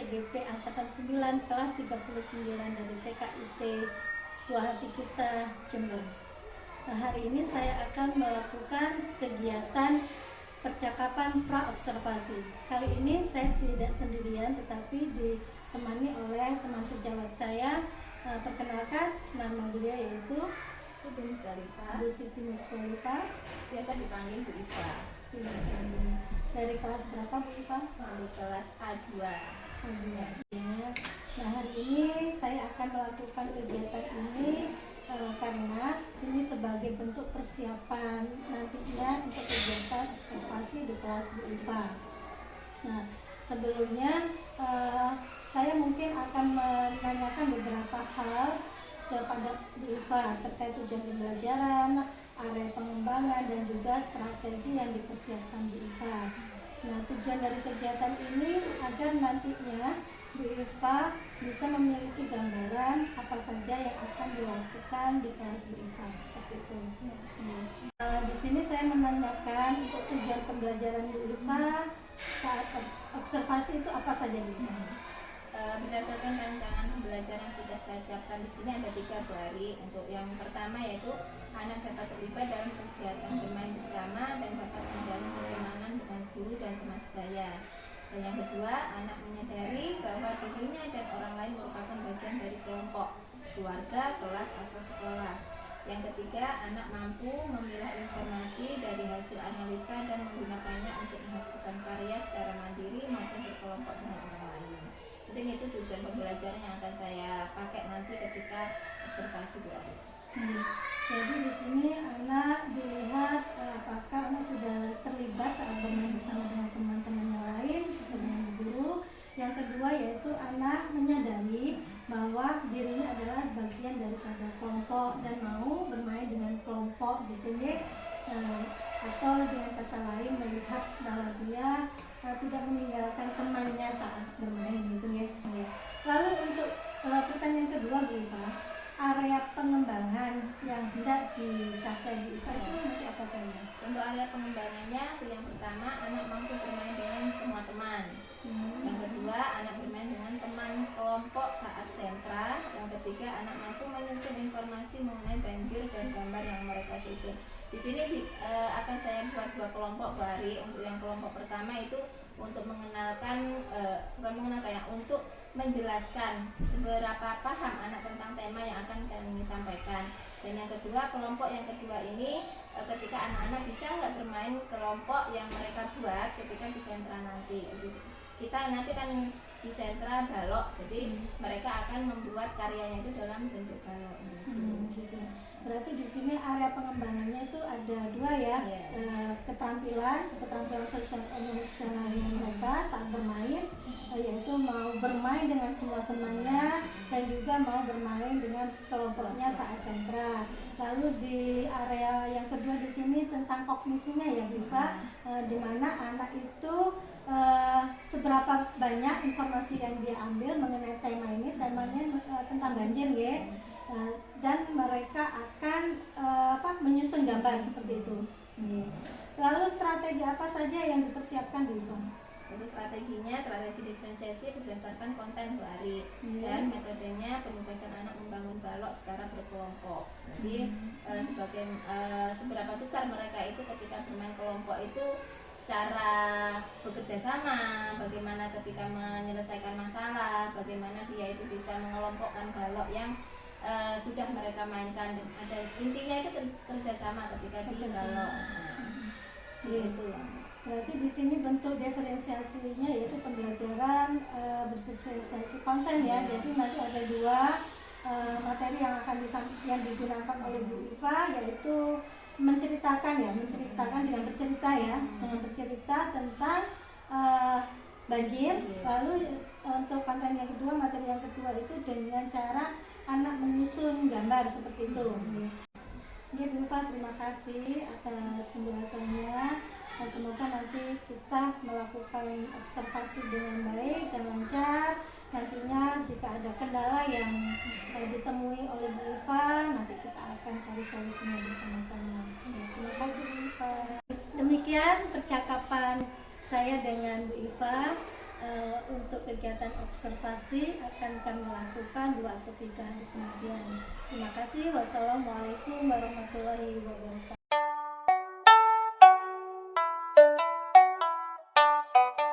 CGP Angkatan 9 kelas 39 dari TKIT Buah Hati Kita Jember. Nah, hari ini saya akan melakukan kegiatan percakapan pra-observasi. Kali ini saya tidak sendirian, tetapi ditemani oleh teman sejawat saya. Perkenalkan, nama beliau yaitu Bu Siti Musdalifah, biasa dipanggil Bu Iva. Dari kelas berapa Bu Iva? Dari kelas A2. Nah, hari ini saya akan melakukan kegiatan ini karena ini sebagai bentuk persiapan nantinya untuk kegiatan observasi di kelas Bu Iva. Nah, sebelumnya saya mungkin akan menanyakan beberapa hal kepada Bu Iva terkait tujuan pembelajaran, area pengembangan, dan juga strategi yang dipersiapkan Bu Iva. Nah, tujuan dari kegiatan ini agar nantinya Bu Iva bisa memiliki gambaran apa saja yang akan dilakukan di kelas Bu Iva, seperti itu. Di sini saya menanyakan untuk tujuan pembelajaran Bu Iva saat observasi itu apa saja Bu Iva? Berdasarkan rancangan pembelajaran yang sudah saya siapkan di sini ada 3 hari. Untuk yang pertama yaitu anak dapat terlibat dalam kegiatan bermain bersama dan dapat menjalin pertemanan dengan guru dan teman sebaya. Dan yang kedua, anak menyadari bahwa dirinya dan orang lain merupakan bagian dari kelompok, keluarga, kelas, atau sekolah. Yang ketiga, anak mampu memilah informasi dari hasil analisa dan menggunakannya untuk menghasilkan karya secara mandiri maupun berkelompok dengan orang lain. Mungkin itu tujuan pembelajaran yang akan saya pakai nanti ketika observasi Bu Ari. Jadi di sini anak dilihat apakah anak sudah terlibat saat bermain bersama dengan teman-teman yang lain, dengan guru. Yang kedua yaitu anak menyadari bahwa dirinya adalah bagian daripada kelompok dan mau bermain dengan kelompok gitu ya. Atau dengan kata lain melihat bahwa dia tidak meninggalkan temannya saat bermain gitu ya. Lalu untuk pertanyaan kedua Bu Iva, area pengembangan yang hendak dicapai Bu Iva itu nanti apa saja? Untuk area pengembangannya, yang pertama anak mampu bermain dengan semua teman. Yang kedua, anak bermain dengan teman kelompok saat sentra. Yang ketiga, anak mampu menyusun informasi mengenai banjir dan gambar yang mereka susun. Di sini akan saya buat 2 kelompok Bu Ari. Untuk yang kelompok pertama itu untuk mengenalkan, untuk menjelaskan seberapa paham anak tentang tema yang akan kami sampaikan. Dan yang kedua, kelompok yang kedua ini ketika anak-anak bisa nggak bermain kelompok yang mereka buat ketika di sentra nanti. Kita nanti kan di sentra balok, jadi mereka akan membuat karyanya itu dalam bentuk balok. Gitu. Berarti di sini area pengembangannya itu ada 2 ya, keterampilan sosial emosional mereka saat bermain, yaitu mau bermain dengan semua temannya dan juga mau bermain dengan kelompoknya saat sentra. Lalu di area yang kedua di sini tentang kognisinya ya Biva, di mana anak itu seberapa banyak informasi yang dia ambil mengenai tema ini, temanya tentang banjir ya. Dan mereka akan menyusun gambar seperti itu. Lalu strategi apa saja yang dipersiapkan Bu Iva? Untuk strateginya, strategi diferensiasi berdasarkan konten Bu Ari. Dan metodenya penugasan anak membangun balok secara berkelompok. Jadi seberapa besar mereka itu ketika bermain kelompok itu, cara bekerja sama, bagaimana ketika menyelesaikan masalah, bagaimana dia itu bisa mengelompokkan balok yang sudah mereka mainkan. Dan ada intinya itu kerjasama ketika di balok. Gitu. Berarti di sini bentuk diferensiasinya yaitu pembelajaran berdiferensiasi konten ya. Jadi nanti ada 2 materi yang akan digunakan oleh Bu Iva, yaitu menceritakan dengan bercerita ya, dengan bercerita tentang banjir. Lalu untuk konten yang kedua, materi yang kedua itu dengan cara anak menyusun gambar seperti itu. Bu Iva, terima kasih atas penjelasannya. Semoga nanti kita melakukan observasi dengan baik dan lancar. Nantinya jika ada kendala yang ditemui oleh Bu Iva, nanti kita akan cari solusinya bersama-sama. Terima kasih Bu Iva. Demikian percakapan saya dengan Bu Iva. untuk kegiatan observasi akan kami lakukan 2 atau 3 hari kemudian. Terima kasih. Wassalamualaikum warahmatullahi wabarakatuh.